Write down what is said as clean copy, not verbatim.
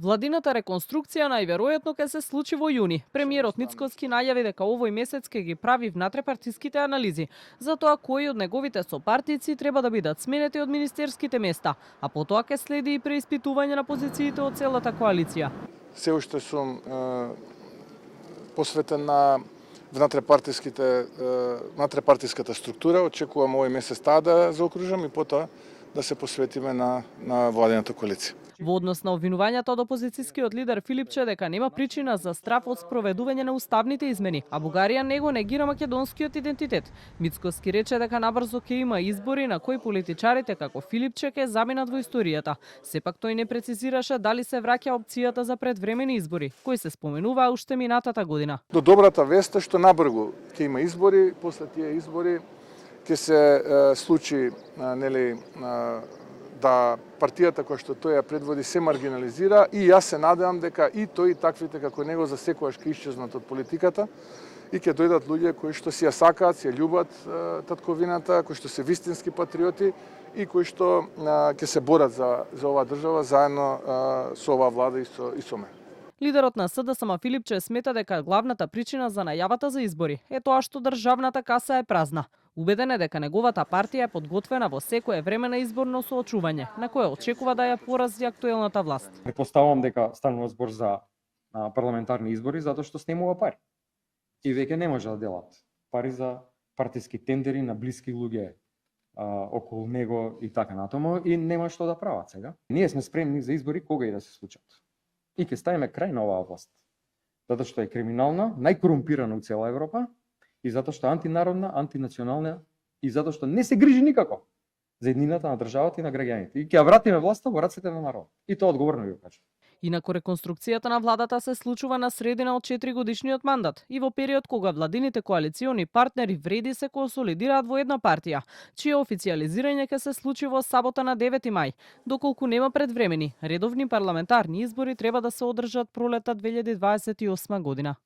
Владината реконструкција најверојатно ќе се случи во јуни. Премиерот Мицкоски најави дека овој месец ќе ги прави внатрепартиските анализи за тоа кои од неговите сопартици треба да бидат сменети од министерските места, а потоа ќе следи и преиспитување на позициите од целата коалиција. Се уште сум посветен на внатрепартиската структура. Очекувам овој месец таа да заокружам и потоа да се посветиме на владината коалиција. Во однос на обвинувањата од опозицијскиот лидер Филипче дека нема причина за страф од спроведување на уставните измени, а Бугарија не го негира македонскиот идентитет. Мицкоски рече дека набрзо ќе има избори на кои политичарите како Филипче ќе заминат во историјата. Сепак тој не прецизираше дали се враќа опцијата за предвремени избори, кои се споменуваа уште минатата година. До добрата вест е што набрзо ќе има избори, после тие избори ќе се случи да партијата која што тој ја предводи се маргинализира и јас се надевам дека и тој и таквите како него за секојаш ќе исчезнат од политиката и ќе дојдат луѓе кои што си ја сакаат, си ја љубат татковината, кои што се вистински патриоти и кои што ќе се борат за оваа држава заедно со оваа влада и со мене. Лидерот на СДСМ Филипче смета дека главната причина за најавата за избори е тоа што државната каса е празна. Убеден е дека неговата партија е подготвена во секое време на изборно соочување, на кое очекува да ја порази актуелната власт. Претпоставувам дека станува збор за парламентарни избори затоа што снемува пари. И веќе не може да делат пари за партиски тендери на блиски луѓе околу него и така натаму и нема што да прават сега. Ние сме спремни за избори кога и да се случат. И ќе ставиме крај на оваа власт. Затоа што е криминална, најкорумпирана у цела Европа и затоа што е антинародна, антинационална и затоа што не се грижи никако за еднината на државата и на граѓаните. И ќе ја вратиме власта во рацете на народот. И тоа одговорно ви го кажам. Инаку реконструкцијата на владата се случува на средина од 4-годишниот мандат и во период кога владините коалициони партнери вреди се консолидираат во една партија, чие официјализирање ќе се случи во сабота на 9 мај. Доколку нема предвремени, редовни парламентарни избори треба да се одржат пролета 2028 година.